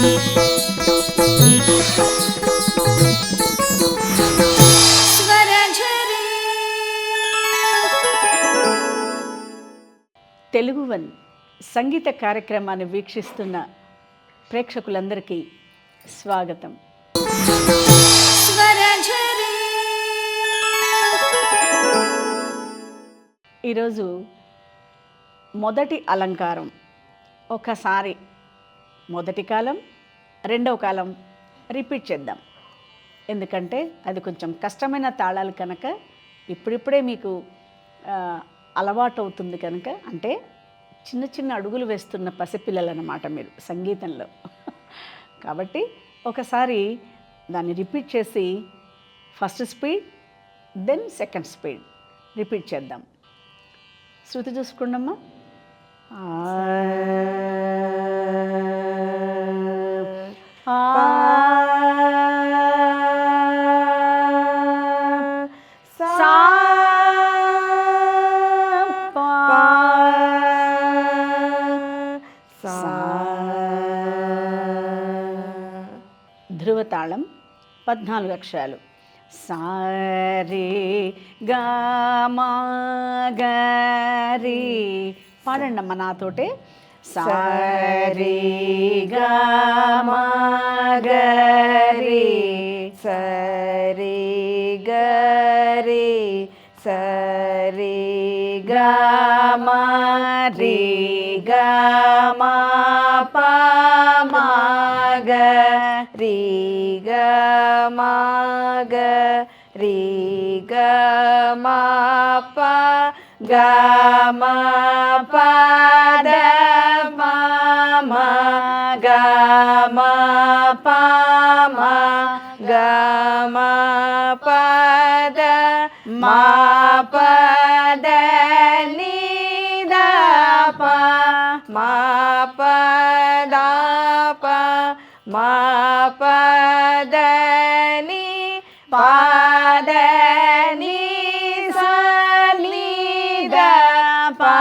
Telugu one సంగీత కార్యక్రమాన్ని వీక్షిస్తున్న ప్రేక్షకులందరికీ స్వాగతం. ఈరోజు మొదటి అలంకారం. ఒకసారి మొదటి కాలం, రెండవ కాలం రిపీట్ చేద్దాం. ఎందుకంటే అది కొంచెం కష్టమైన తాళాలు కనుక ఇప్పుడిప్పుడే మీకు అలవాటు అవుతుంది కనుక, అంటే చిన్న చిన్న అడుగులు వేస్తున్న పసిపిల్లలు అన్నమాట మీరు సంగీతంలో. కాబట్టి ఒకసారి దాన్ని రిపీట్ చేసి first speed then second speed repeat చేద్దాం. శృతి చూసుకుండమ్మా. ధ్రువతాళం 14 అక్షరాలు. సారే గామా గరి. పాడండి అమ్మ నాతోటే. సారే గామా గరి సరి గరి సరి గామా రి గామా పా మా గ రి గామా గ రి గామా పా గామా పా ద మా మా గామా పా మా గామా పా ద మా పా ద ని ద పా మా పా ద పా మా పా ద ని పా ద ని సా ని ద పా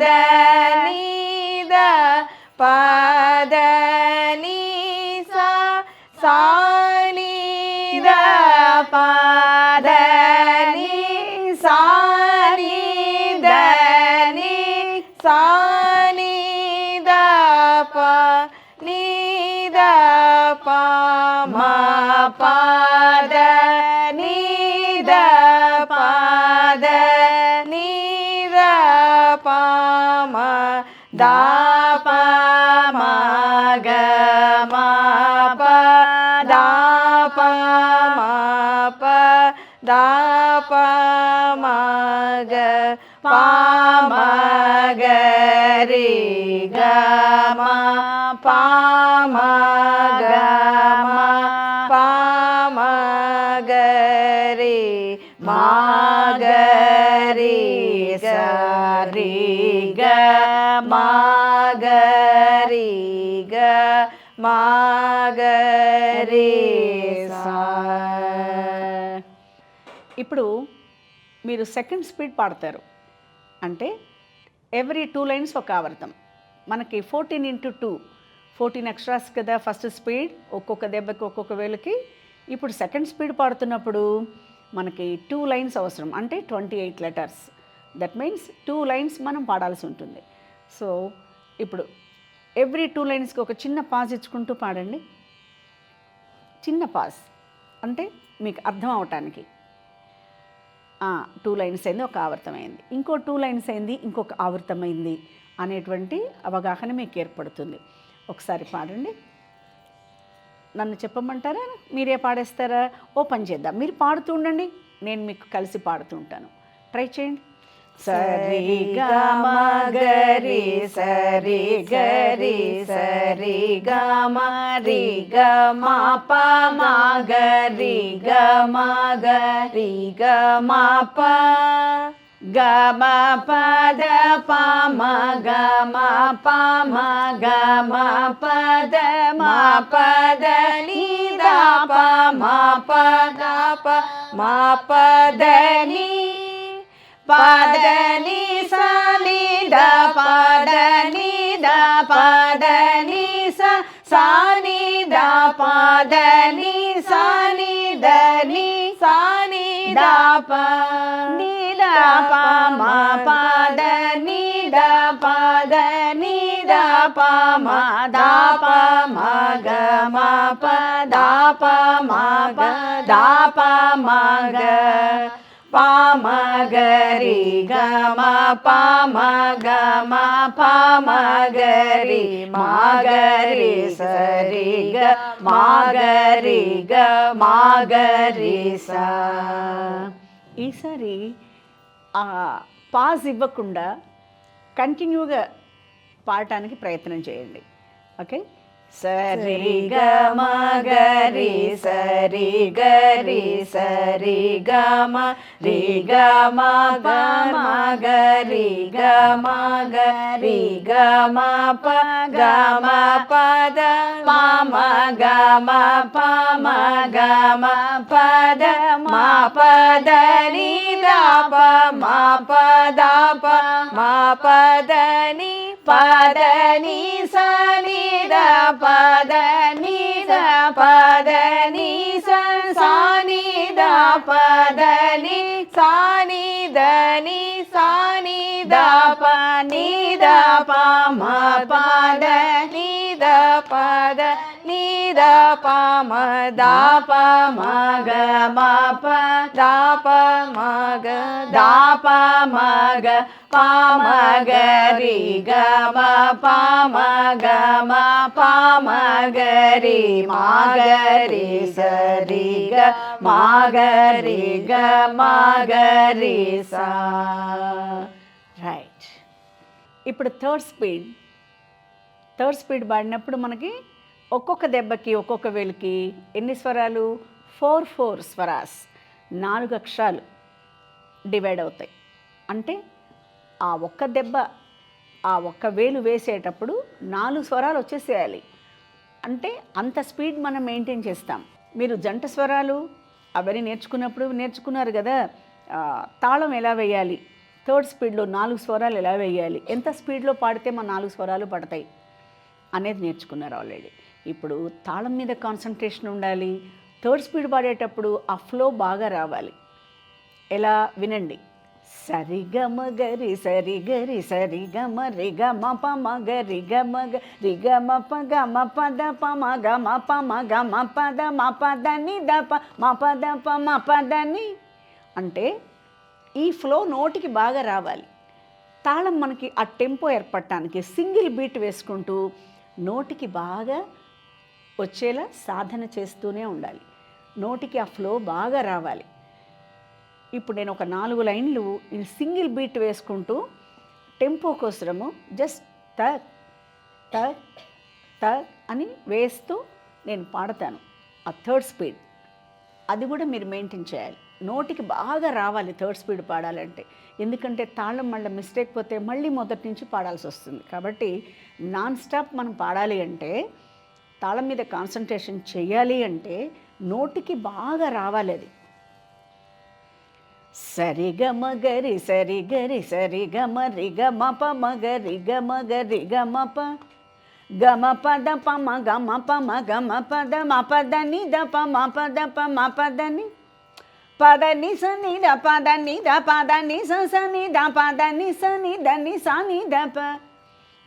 ద ని ద పా ద ని సా సా ని ద పా ద ని సా ని ద ని సా ని ద పా ని ద పా మా పా ద ని ద పా ద ని ద పా మా దా పా మా గ మా పా దా పా మా పా దా పా మా గ పా మా గ రి గ మా పా మా గ మా పా మా గ రి మా గ రి స రి గ మా గ రి గ మా గ రి సా. ఇప్పుడు మీరు సెకండ్ స్పీడ్ పాడతారు. అంటే ఎవ్రీ 2 లైన్స్ ఒక ఆవర్తం. మనకి 14x2 14 అక్షరాస్ కదా ఫస్ట్ స్పీడ్, ఒక్కొక్క దెబ్బకి ఒక్కొక్క వేలుకి. ఇప్పుడు సెకండ్ స్పీడ్ పాడుతున్నప్పుడు మనకి 2 లైన్స్ అవసరం, అంటే 28 లెటర్స్. దట్ మీన్స్ 2 లైన్స్ మనం పాడాల్సి ఉంటుంది. సో ఇప్పుడు ఎవ్రీ 2 లైన్స్కి ఒక చిన్న పాజ్ ఇచ్చుకుంటూ పాడండి. చిన్న పాజ్ అంటే మీకు అర్థం అవటానికి. 2 లైన్స్ అయింది, ఒక ఆవర్తమైంది, ఇంకో 2 లైన్స్ అయింది, ఇంకొక ఆవర్తమైంది అనేటువంటి అవగాహన మీకు ఏర్పడుతుంది. ఒకసారి పాడండి. నన్ను చెప్పమంటారా, మీరే పాడేస్తారా? ఓ పని చేద్దాం, మీరు పాడుతూ ఉండండి, నేను మీకు కలిసి పాడుతూ ఉంటాను. ట్రై చేయండి. సరి గమ గరి సరి గరి సరి గమ రి గమ ప మ గరి గమ గరి గమ ప గమ పద ప మ గమ ప మ గమ పద మ పద ని ద ప మ ప ద ప మ పద ని పదని సని ద పదని ద పదని సని ద పదని సని దని సని ద ప ని ద ప మ పదని ద పదని ద ప మ ద ప మ గ మ ప ద ప మ గ ద ప మ గ ప మ గ రి గ మ ప మ గ మ ప మ గ రి మ గ రి స రి గ మ గ రి గ మ గ రి స. ఈసారి పాజ్ ఇవ్వకుండా కంటిన్యూగా పాడటానికి ప్రయత్నం చేయండి. ఓకే, సరి గ మ గ రి సరి గ రి సరి గ మ రి గ మ ప మ గ రి గ మ గ రి గ మ ప గ మ ప ద ప మ గ మ ప మ గ మ ప ద మ ప ద ని ద ప మ ప ద ప మ ప ద ని ప ద ని స ని ద ప ద ని ద ప ద ని స స ని ద ప ద ని స ని ద ని స ని ద ప ని ద ప మ ప ద ని ద ప ద ని ద ప మ ద ప మ గ మ ప ద ప మ గ ద ప మ గ ప మ గ రి గ మ ప మ గ మ ప మ గ రి మ గ రి స రి గ మ గ రి గ మ గ రి స. రైట్. ఇప్పుడు థర్డ్ స్పీడ్ పాడినప్పుడు మనకి ఒక్కొక్క దెబ్బకి ఒక్కొక్క వేలుకి ఎన్ని స్వరాలు? 4 స్వరాస్, 4 అక్షరాలు డివైడ్ అవుతాయి. అంటే ఆ ఒక్క దెబ్బ, ఆ ఒక్క వేలు వేసేటప్పుడు 4 స్వరాలు వచ్చేసేయాలి. అంటే అంత స్పీడ్ మనం మెయింటైన్ చేస్తాం. మీరు జంట స్వరాలు అవన్నీ నేర్చుకున్నారు కదా, తాళం ఎలా వేయాలి, థర్డ్ స్పీడ్లో 4 స్వరాలు ఎలా వేయాలి, ఎంత స్పీడ్లో పాడితే మన 4 స్వరాలు పడతాయి అనేది నేర్చుకున్నారు ఆల్రెడీ. ఇప్పుడు తాళం మీద కాన్సన్ట్రేషన్ ఉండాలి. థర్డ్ స్పీడ్ పాడేటప్పుడు ఆ ఫ్లో బాగా రావాలి. ఎలా వినండి. సరి గ మ గ రి సరి గ రి సరి గ మ రి గ మ ప మ గ రి గ మ గ రి గ మ ప గ మ ప ద ప మ గ మ ప మ గ మ ప ద మ ప ద ని ద ప మ ప ద ప మ ప ద ని. అంటే ఈ ఫ్లో నోటికి బాగా రావాలి. తాళం మనకి ఆ టెంపో ఏర్పడటానికి సింగిల్ బీట్ వేసుకుంటూ నోటికి బాగా వచ్చేలా సాధన చేస్తూనే ఉండాలి. నోటికి ఆ ఫ్లో బాగా రావాలి. ఇప్పుడు నేను ఒక 4 లైన్లు ఈ సింగిల్ బీట్ వేసుకుంటూ టెంపో కోసము జస్ట్ త త త అని వేస్తూ నేను పాడతాను. ఆ థర్డ్ స్పీడ్ అది కూడా మీరు మెయింటైన్ చేయాలి. నోటికి బాగా రావాలి థర్డ్ స్పీడ్ పాడాలంటే. ఎందుకంటే తాళం మళ్ళీ మిస్టేక్ పోతే మళ్ళీ మొదటి నుంచి పాడాల్సి వస్తుంది. కాబట్టి నాన్ స్టాప్ మనం పాడాలి అంటే, తాళం మీద కాన్సన్ట్రేషన్ చేయాలి అంటే నోటికి బాగా రావాలి అది. సరి గ మ గ రి సరి గ రి సరి గ మ రి గ మ ప మ గ రి గ మ గ రి గ మ ప గ మ ప ద ప మ గ మ ప మ గ మ ప ద మ ప ద ని ద ప మ ప ద ప మ ప ద ని ప ద ని స ని ద ప ద ని ద ప ద ని స స ని ద ప ద ని స ని ద ని స ని ద ప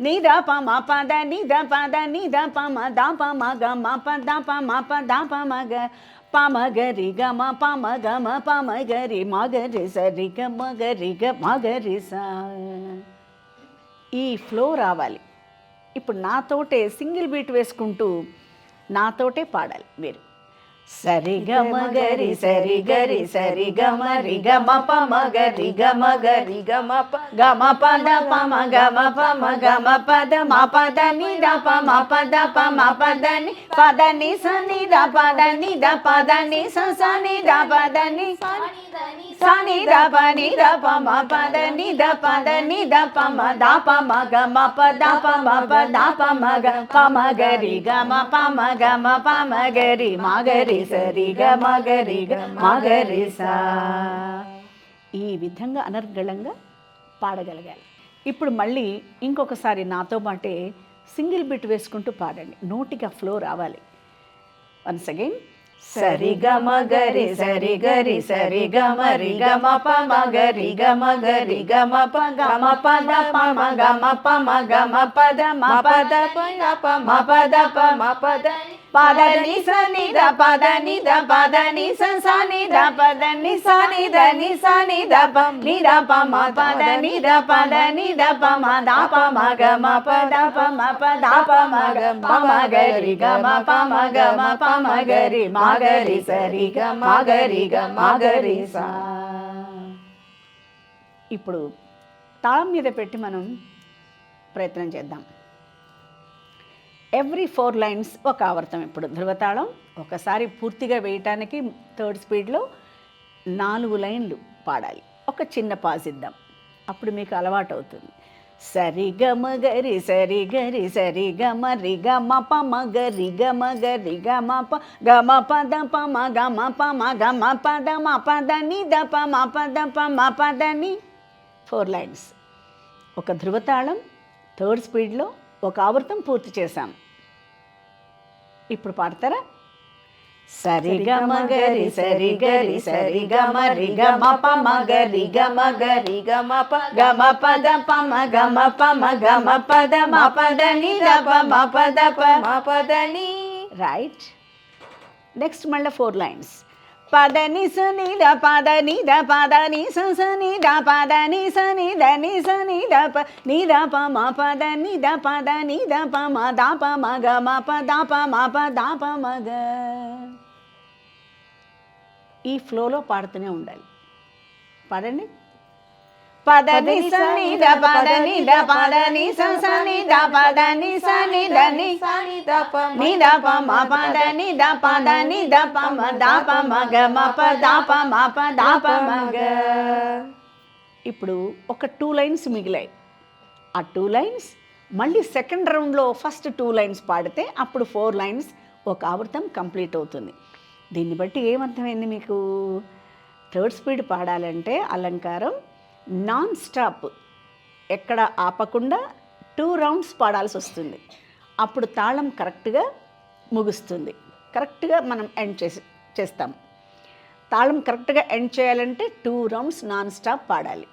ని ద ప మ ప ద ని ద ప ద ని ద ప మ ద ప మ గ మ ప ద ప మ ప ద ప మ గ ప మ గ రి గ మ ప మ గ మ ప మ గ రి మ గ రి స రి గ మ గ రి గ మ గ రి స. ఈ ఫ్లో రావాలి. ఇప్పుడు నాతోటే సింగిల్ బీట్ వేసుకుంటూ నాతోటే పాడాలి మీరు. సరి గ మ గ రి సరి గ రి సరి గ మ రి గ మ ప మ గ రి గ మ గ రి గ మ ప గ మ ప ద ప మ గ మ ప మ గ మ ప ద మ ప ద ని ద ప మ ప ద ప మ ప ద ని ప ద ని స ని ద ప ద ని ద ప ద ని స స ని ద ప ద ని స ని ద ప ని ద ప మ ప ద ని ద ప ద ని ద ప మ ద ప మ గ మ ప ద ప మ ప ద ప మ గ ప మ గ రి గ మ ప మ గ మ ప మ గ రి మ గ రి సరి గ మ గ రి గ మ గ రి స. ఈ విధంగా అనర్గళంగా పాడగలగాలి. ఇప్పుడు మళ్ళీ ఇంకొకసారి నాతో పాటే సింగిల్ బిట్ వేసుకుంటూ పాడండి. నోటికి ఆ ఫ్లో రావాలి. Once again. సరి గమ గరి సరి గరి సరి గమ రి గమ ప మ గరి గమ గరి గమ ప గమ పద ప మ గమ ప మ గమ పద మ పద ప మ పద ప మ పద పద ని స ని ద పద ని ద పద ని స స ని ద పద ని స ని ద ని స ని ద ప ని ద ప మ పద ని ద పద ని ద ప మ ద ప మ గ మ ప ద ప మ ప ద ప మ గ ప మ గరి గ మ ప మ గ మ ప మ గరి మ గరి సరి గ మ గరి గ మ గరి స. ఇప్పుడు తాళం మీద పెట్టి మనం ప్రయత్నం చేద్దాం. ఎవ్రీ 4 లైన్స్ ఒక ఆవర్తం. ఇప్పుడు ధృవతాళం ఒకసారి పూర్తిగా వేయటానికి థర్డ్ స్పీడ్లో 4 లైన్లు పాడాలి. ఒక చిన్న పాజ్ ఇద్దాం, అప్పుడు మీకు అలవాటు అవుతుంది. సరి గమ గరి సరి గరి సరి గమ రి గమ ప మ గరి గమ గరి గమ ప గమ పద ప మ గమ ప మ గమ పద మ పద ని ద ప మ పద ప మ పద ని. 4 లైన్స్. ఒక ధృవతాళం థర్డ్ స్పీడ్లో ఒక ఆవృతం పూర్తి చేశాం. ఇప్పుడు పాడతారా? సరి గమ గరి సరి గరి సరి గమ రి గమ ప మ గరి గమ గరి గమ ప గమ పద ప మ గమ ప మ గమ పద మ పద ని ద ప మ పద ప మ పద ని. రైట్. నెక్స్ట్ మళ్ళీ 4 లైన్స్. పద ని స ని ద పద ని ద పద ని స స ని ద పద ని స ని ద ని స ని ద ప ని ద ప మ పద ని ద పద ని ద ప మ ద ప మ గ మ ప ద ప మ ప ద ప మ గ. ఈ ఫ్లోలో పాడుతూనే ఉండాలి. పాడండి. పద ని స ని ద పద ని ద పద ని స స ని ద పద ని స ని ద ని స ని ద ప ని ద ప మ పద ని ద పద ని ద ప మ ద ప మ గ మ ప ద ప మ ప ద ప మ గ. ఇప్పుడు ఒక 2 లైన్స్ మిగిలాయి. ఆ 2 లైన్స్ మళ్ళీ సెకండ్ రౌండ్లో ఫస్ట్ 2 లైన్స్ పాడితే అప్పుడు 4 లైన్స్ ఒక ఆవృతం కంప్లీట్ అవుతుంది. దీన్ని బట్టి ఏమర్థమైంది మీకు? థర్డ్ స్పీడ్ పాడాలంటే అలంకారం నాన్ స్టాప్, ఎక్కడ ఆపకుండా 2 రౌండ్స్ పాడాల్సి వస్తుంది. అప్పుడు తాళం కరెక్ట్గా ముగుస్తుంది. కరెక్ట్గా మనం ఎండ్ చేస్తాం. తాళం కరెక్ట్గా ఎండ్ చేయాలంటే 2 రౌండ్స్ నాన్ స్టాప్ పాడాలి.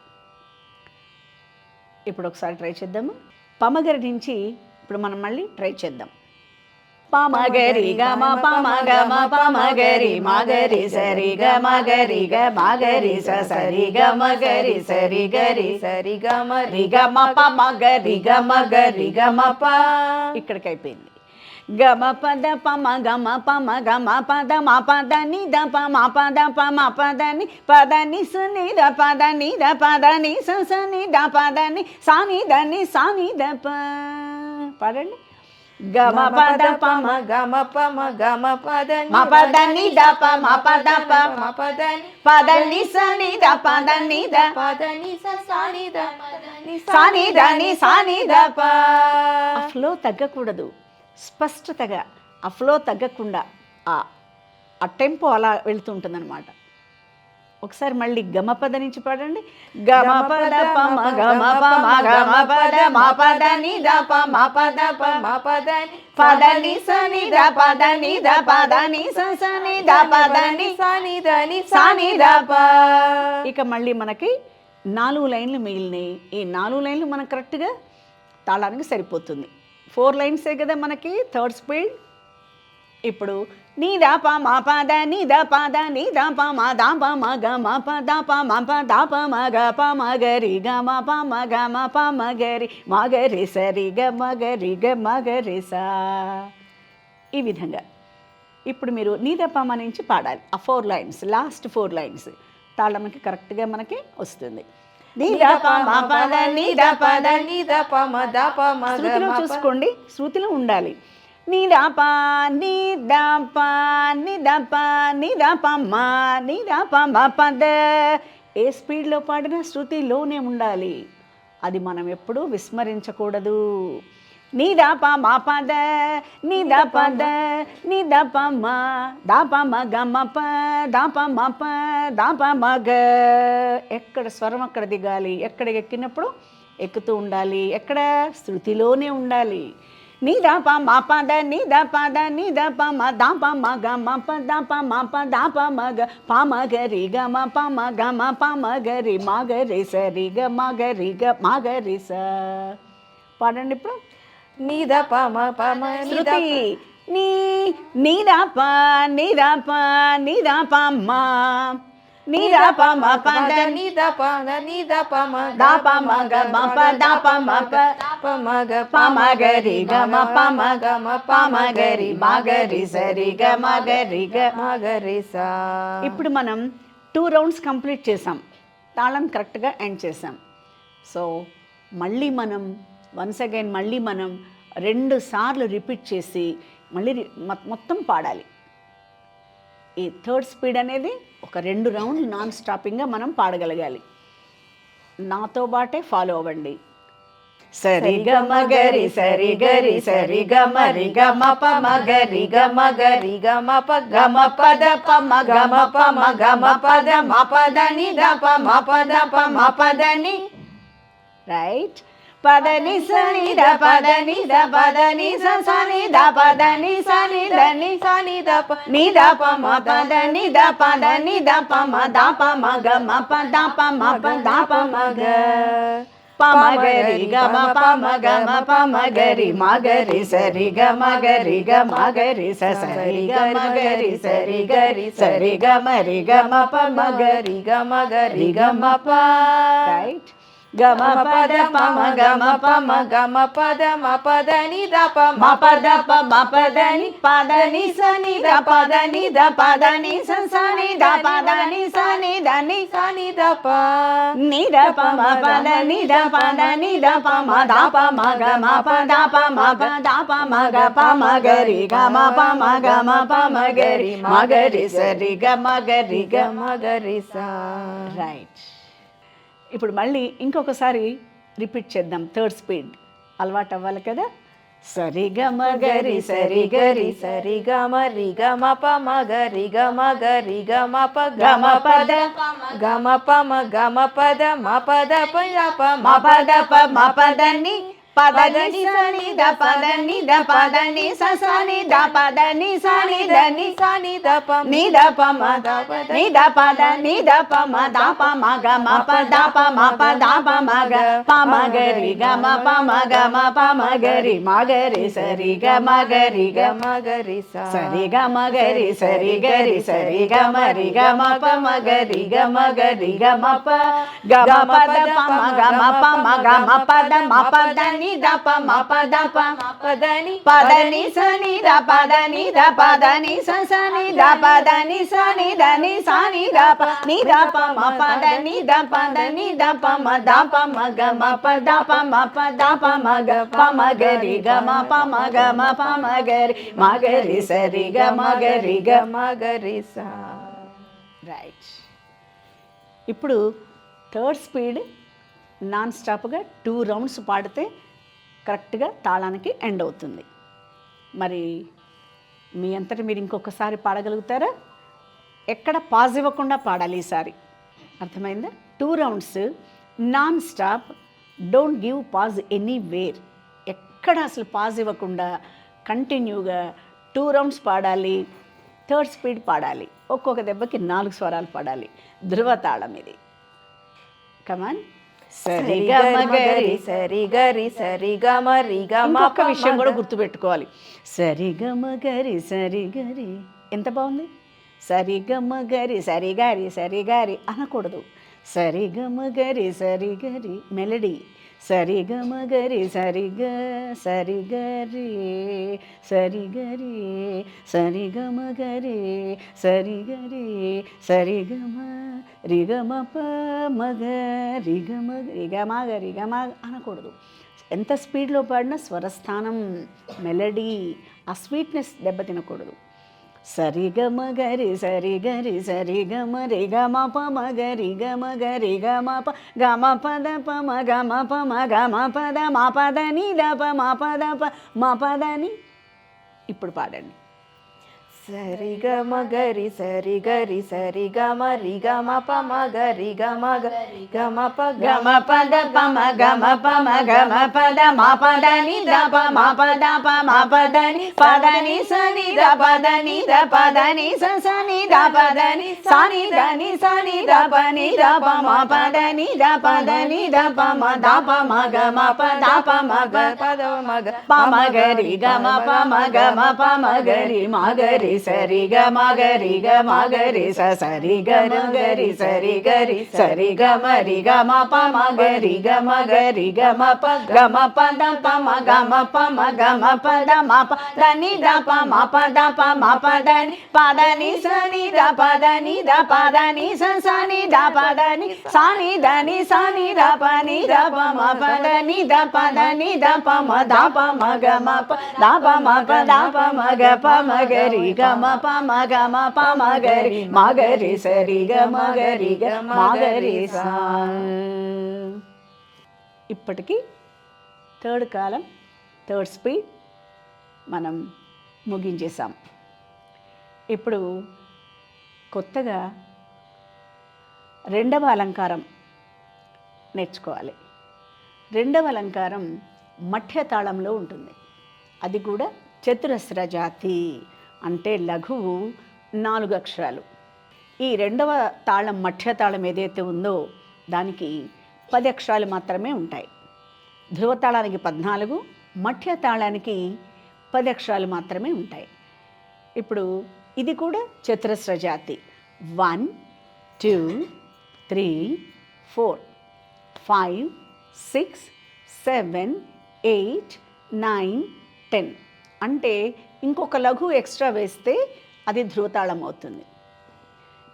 ఇప్పుడు ఒకసారి ట్రై చేద్దాము. పమగరి నుంచి ఇప్పుడు మనం మళ్ళీ ట్రై చేద్దాం. పమగరి గ మ ప మ గ మ ప మ గరి మ గరి సరి గ మ గరి గ మ గరి స సరి గ మ గరి సరి గరి సరి గ మ రి గ మ ప మ గరి గ మ గరి గ మ ప. ఇక్కడికి అయిపోయింది. గ మ పద ప మ గ మ ప మ గ మ పద మ పద ని ద ప మ పద ప మ పద ని పద ని స ని ద పద ని ద పద ని స స ని ద పద ని సా ని ద ని సా ని ద ప. పాడండి. గ మ పద ప మ గ మ ప మ గ మ పద మ పద ని ద ప మ పద ప మ పద ని పద ని స ని ద పద ని ద పద ని స సా ని ద సా ని ద ని సా ని ద ప. ఆ ఫ్లో తగ్గకూడదు. స్పష్టతగా ఆ ఫ్లో తగ్గకుండా ఆ టెంపో అలా వెళ్తుంటుందన్నమాట. ఒకసారి మళ్ళీ గమపద నుంచి పాడండి. గమ పద ప మ గమ ప మ గమ పద మ పద ని ద ప మ పద ప మ పద ని పద ని స ని ద పద ని ద పద ని స స ని ద పద ని స ని ద ని స ని ద ప. ఇక మళ్ళీ మనకి 4 లైన్లు మిగిలినాయి. ఈ 4 లైన్లు మనకు కరెక్ట్గా తాళానికి సరిపోతుంది. 4 లైన్సే కదా మనకి థర్డ్ స్పీడ్. ఇప్పుడు నీ ద ప మ పద ని ద పద ని ద ప మ ద ప మ గ మ ప ద ప మ ప ద ప మ గ ప మ గ రి గ మ ప మ గ మ ప మ గ రి మ గ రి స రి గ మ గ రి గ మ గ రి స. ఈ విధంగా ఇప్పుడు మీరు నీ ద ప మ నుంచి పాడాలి. ఆ 4 లైన్స్, లాస్ట్ 4 లైన్స్ తాళంకి కరెక్ట్గా మనకి వస్తుంది. నీ ద ప మ పద ని ద పద ని ద ప మ ద ప మ గ. శృతిలో చూసుకోండి, శృతిలో ఉండాలి. ని ద ప ని ద ప ని ద ప ని ద ప మ ని ద ప మ పద. ఏ స్పీడ్లో పాడినా శృతిలోనే ఉండాలి. అది మనం ఎప్పుడూ విస్మరించకూడదు. నీ దా ప మా పద నీ దా పద నీ దా ప మా దా ప మ గ మ ప దా ప మ ప దా ప మ గ. ఎక్కడ స్వరం అక్కడ దిగాలి, ఎక్కడ ఎక్కినప్పుడు ఎక్కుతూ ఉండాలి, ఎక్కడ శృతిలోనే ఉండాలి. నీ దా ప మా పద నీ దా పద నీ దా ప మ దా ప మ గ మ ప దా ప మ ప దా ప మ గ ప మ గ రి గ మ ప మ గ మ ప మ గ రి మ గ రి స రి గ మ గ రి గ మ గ రి స. పాడండి ఇప్పుడు. నిద పమ పమ శృతి నీ నీ దా ప నీ దా ప నీ దా ప మ నీ దా ప మ ప ద నిద పద నిద పమ దా ప మ గ మ ప దా ప మ ప పమ గ ప మ గ రి గ మ ప మ గ మ ప మ గ రి మ గ రి స రి గ మ గ రి గ మ గ రి స. ఇప్పుడు మనం 2 రౌండ్స్ కంప్లీట్ చేసాం, తాళం కరెక్ట్గా ఎండ్ చేసాం. సో మళ్ళీ మనం వన్స్ అగైన్ మళ్ళీ మనం 2 సార్లు రిపీట్ చేసి మళ్ళీ మొత్తం పాడాలి. ఈ థర్డ్ స్పీడ్ అనేది ఒక 2 రౌండ్లు నాన్ స్టాపింగ్గా మనం పాడగలగాలి. నాతో బాటే ఫాలో అవ్వండి. సరి గ మ గ రి సరి గ రి సరి గ మ రి గ మ ప మ గ రి గ మ గ రి గ మ ప గ మ ప ద ప మ గ మ ప మ గ మ ప ద మ ప ద ని ద ప మ ప ద ప మ ప ద ని. రైట్. పద ని స ని ద పద ని ద పద ని స స ని ద పద ని స ని ద ని స ని ద ప ని ద ప మ ప ద ని ద పద ని ద ప మ ద ప మ గ మ ప ద ప మ ప ద ప మ గ ప మ గ రి గ మ ప మ గ మ ప మ గ రి మ గ రి స రి గ మ గ రి గ మ గ రి స స రి గ మ గ రి స రి గ రి స రి గ మ రి గ మ ప మ గ రి గ మ గ రి గ మ ప. రైట్. గ మ ప ద ప మ గ మ ప మ గ మ ప ద మ ప ద ని ద ప మ ప ద ప మ ప ద ని ప ద ని స ని ద ప ద ని ద ప ద ని స స ని ద ప ద ని స ని ద ని స ని ద ప ని ద ప మ ప ద ని ద ప ద ని ద ప మ ద ప మ గ మ ప ద ప మ ప ద ప మ గ ప మ గ రి గ మ ప మ గ మ ప మ గ రి మ గ రి స రి గ మ గ రి గ మ గ రి స. రైట్. ఇప్పుడు మళ్ళీ ఇంకొకసారి రిపీట్ చేద్దాం. థర్డ్ స్పీడ్ అలవాటు అవ్వాలి కదా. సరి గ మ గ రి సరి గ రి సరి గ మ రి గ మ ప మ గ రి గ మ గ రి గ మ ప గ మ ప ద గ మ ప మ గ మ ప ద మ ప ద ప ద ప మ ప ద ప మ ప ద ని ప ద ని స ని ద ప ద ని ద ప ద ని స స ని ద ప ద ని స ని ద ని స ని ద ప ని ద ప మ ద ని ద ప ద ని ద ప మ ద ప మ గ మ ప ద ప మ ప ద ప మ గ ప మ గ రి గ మ ప మ గ మ ప మ గ రి మ గ రి స రి గ మ గ రి గ మ గ రి స. సరి గ మ గ రి సరి గ రి సరి గ మ రి గ మ ప మ గ రి గ మ గ రి గ మ ప గ మ ప ద ప మ గ మ ప మ గ మ ప ద మ ప ద ని ద ప మ ప ద ప ప ద ని ప ద ని స ని ద ప ద ని ద ప ద ని స స ని ద ప ద ని స ని ద ని స ని ద ప ని ద ప మ ప ద ని ద ప ద ని ద ప మ ద ప మ గ మ ప ద ప మ ప ద ప మ గ ప మ గ రి గ మ ప మ గ మ ప మ గ రి మ గ రి స రి గ మ గ రి గ మ గ రి స. రైట్. ఇప్పుడు థర్డ్ స్పీడ్ నాన్ స్టాప్గా 2 రౌండ్స్ పాడితే కరెక్ట్గా తాళానికి ఎండ్ అవుతుంది. మరి మీ అంతటి మీరు ఇంకొకసారి పాడగలుగుతారా? ఎక్కడ పాజ్ ఇవ్వకుండా పాడాలి ఈసారి. అర్థమైందా? 2 rounds non stop, don't give pause anywhere. ఎక్కడ అసలు పాజ్ ఇవ్వకుండా కంటిన్యూగా 2 రౌండ్స్ పాడాలి. థర్డ్ స్పీడ్ పాడాలి. ఒక్కొక్క దెబ్బకి 4 స్వరాలు పాడాలి. ధృవతాళం ఇది. కమాన్. సరి గ మ గ రి సరి గ రి సరి గ మ రి గ మ. ఇంకొక విషయం కూడా గుర్తుపెట్టుకోవాలి. సరి గ మ గ రి సరి గ రి. ఎంత బాగుంది. సరి గ మ గ రి సరి గ రి సరి గ రి అనకూడదు. సరి గ మ గ రి సరి గ రి మెలడీ. సరి గ మ గ రి సరి గ సరి గ రి సరి గ రి సరి గ మ గ రి సరి గ రి సరి గ మ రి గ మ ప మ గ రి గ మ రి గ మ గ రి గ మ అనకూడదు. ఎంత స్పీడ్లో పాడినా స్వరస్థానం, మెలడీ, ఆ స్వీట్నెస్ దెబ్బతినకూడదు. సరి గమ గరి సరి గరి సరి గమ రి గమ పమ గరి గమ గరి గమ ప గమ పద పమ గమ పమ గమ పద మా పద ని ద ప మా పద ప మా పద ని. ఇప్పుడు పాడండి. సరి గమ గరి సరి గరి సరి గమ రి గమ పమ గరి గమ గరి గమ ప గమ పద పమ గమ పమ గమ పద మా పద ని ద ప మా పద ప మా పద ని పద ని స ని ద పద ని ద పద ని స స ని ద పద ని స ని ద ని స ని ద ప ని ద ప మా పద ని ద పద ని ద ప మ ద ప మ గ మ ప ద ప మ గ పద మ గ ప మ గరి గమ ప మ గమ ప మ గరి మా గరి సరి గ మ గరి గ మ గరి స సరి గ మ గరి సరి గరి సరి గ మ రి గ మ ప మ గరి గ మ గరి గ మ ప గ మ ప ద ప మ గ మ ప మ గ మ ప ద మ ప ద ని ద ప మ ప ద ప మ ప ద ని ప ద ని స ని ద ప ద ని ద ప ద ని స స ని ద ప ద ని స ని ద ని స ని ద ప ని ద ప మ ప ద ని ద ప ద ని ద ప మ ద ప మ గ మ ప ద ప మ ప ద ప మ గ ప మ గరి గ మ ప మ గ మ ప మ గరి మ గరి సరి గ మ గరి గ మ గరి స. ఇప్పటికి థర్డ్ కాలం థర్డ్ స్పీడ్ మనం ముగించేసాం. ఇప్పుడు కొత్తగా రెండవ అలంకారం నేర్చుకోవాలి. రెండవ అలంకారం మఠ్య తాళంలో ఉంటుంది. అది కూడా చతురస్ర జాతి, అంటే లఘువు 4 అక్షరాలు. ఈ రెండవ తాళం మఠ్య తాళం ఏదైతే ఉందో దానికి 10 అక్షరాలు మాత్రమే ఉంటాయి. ధ్రువతాళానికి 14, మఠ్య తాళానికి 10 అక్షరాలు మాత్రమే ఉంటాయి. ఇప్పుడు ఇది కూడా చతురస్ర జాతి. 1 2 3 4 5 6 7 8 9 10. అంటే ఇంకొక లఘు ఎక్స్ట్రా వేస్తే అది ధ్రువతాళం అవుతుంది.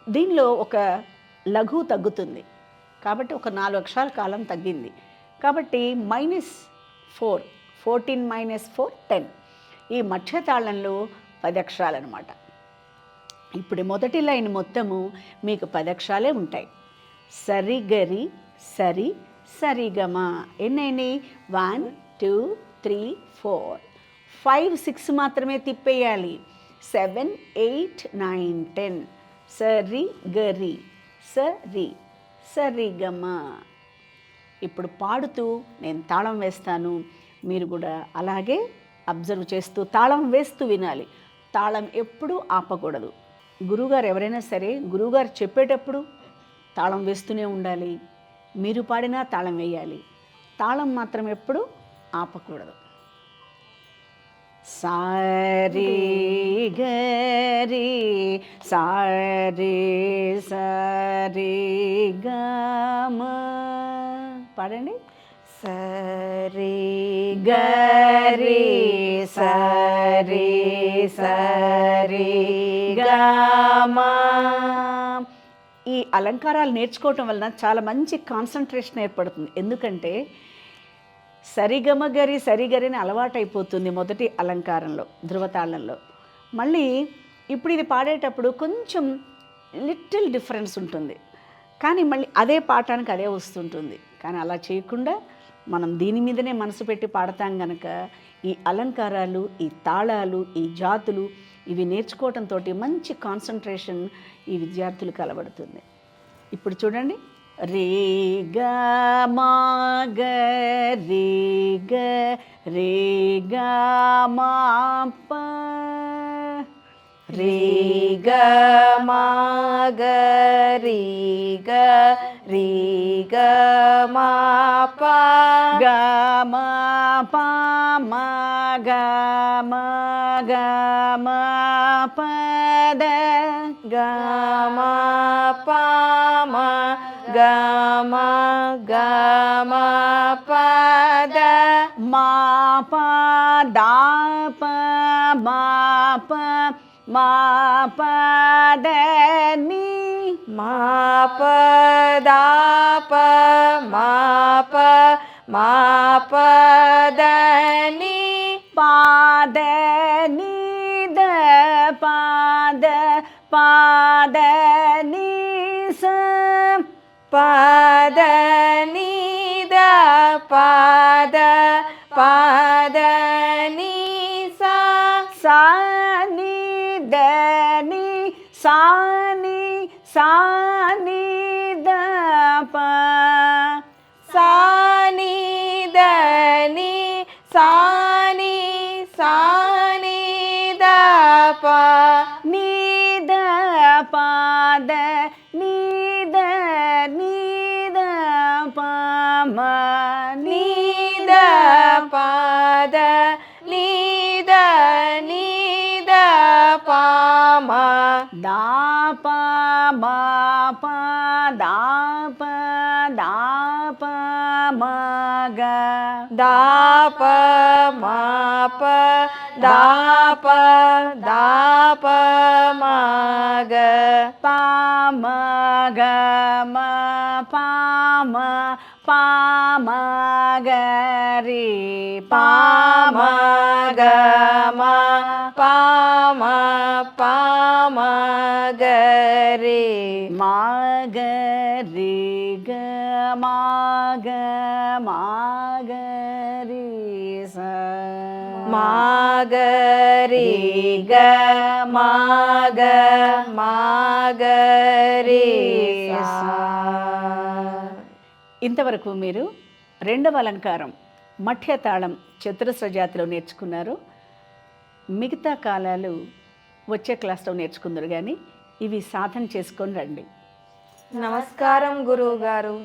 దీనిలో ఒక లఘు తగ్గుతుంది కాబట్టి ఒక 4 అక్షరాల కాలం తగ్గింది కాబట్టి -4, 14 - 4 10. ఈ మధ్య తాళంలో 10 అక్షరాలు అనమాట. ఇప్పుడు మొదటి లైన్ మొత్తము మీకు 10 అక్షరాలే ఉంటాయి. సరి గరి సరి సరిగమ ఎన్నైనాయి? 1 2 3 4 5 6 మాత్రమే తిప్పేయాలి. 7 8 9 10 సరి గరి సరి సరిగమ. ఇప్పుడు పాడుతూ నేను తాళం వేస్తాను, మీరు కూడా అలాగే అబ్జర్వ్ చేస్తూ తాళం వేస్తూ వినాలి. తాళం ఎప్పుడూ ఆపకూడదు. గురువుగారు ఎవరైనా సరే గురువుగారు చెప్పేటప్పుడు తాళం వేస్తూనే ఉండాలి, మీరు పాడినా తాళం వేయాలి. తాళం మాత్రం ఎప్పుడూ ఆపకూడదు. సారీ గరి సారీ సరి గమ. పాడండి. సరి గరి సరి సరి గమ. ఈ అలంకారాలు నేర్చుకోవటం వలన చాలా మంచి కాన్సన్ట్రేషన్ ఏర్పడుతుంది. ఎందుకంటే సరిగమ గరి సరిగరిని అలవాటైపోతుంది మొదటి అలంకారంలో ధ్రువతాళంలో. మళ్ళీ ఇప్పుడు ఇది పాడేటప్పుడు కొంచెం లిటిల్ డిఫరెన్స్ ఉంటుంది, కానీ మళ్ళీ అదే పాఠానికి అదే వస్తుంటుంది. కానీ అలా చేయకుండా మనం దీని మీదనే మనసు పెట్టి పాడతాం కనుక ఈ అలంకారాలు, ఈ తాళాలు, ఈ జాతులు ఇవి నేర్చుకోవడంతో మంచి కాన్సన్ట్రేషన్ ఈ విద్యార్థులకు అలవడుతుంది. ఇప్పుడు చూడండి. రే గ మ గ రే గ రే గ మ ప రే గ మ గ రే గ రే గ మ ప గ మ ప మ గ మ గ మ ప ద గ మ ప మ గ మ గ మ ప ద మా ప దా ప మా ప మా ప ద ని మా ప దా ప మా ప మా ప ద ని పా ద ని ద పా పాద నీ సా పాద నీ ద పాద పాద నీ సా సా నీ ద నీ సా నీ సా నీ ద ప సా నీ ద నీ సా నీ సా నీ ద ప నీ ద పాద నీ ద ప మ నీ ద పాద నీ ద ప మ దా ప మ ప దా ప మ గ దా ప మ ప దా ప మ గ ప మ గ మ ప మ గ రి ప మ గ మ ప మ గ రి మా గ రి గ మా గ రి స మా గ రి గ మా గ రి సా. ఇంతవరకు మీరు రెండవ అలంకారం మఠ్య తాళం చతురస్ర జాతిలో నేర్చుకున్నారు. మిగతా కాలాలు వచ్చే క్లాస్లో నేర్చుకుందరు, కానీ ఇవి సాధన చేసుకొని రండి. నమస్కారం గురువు గారు.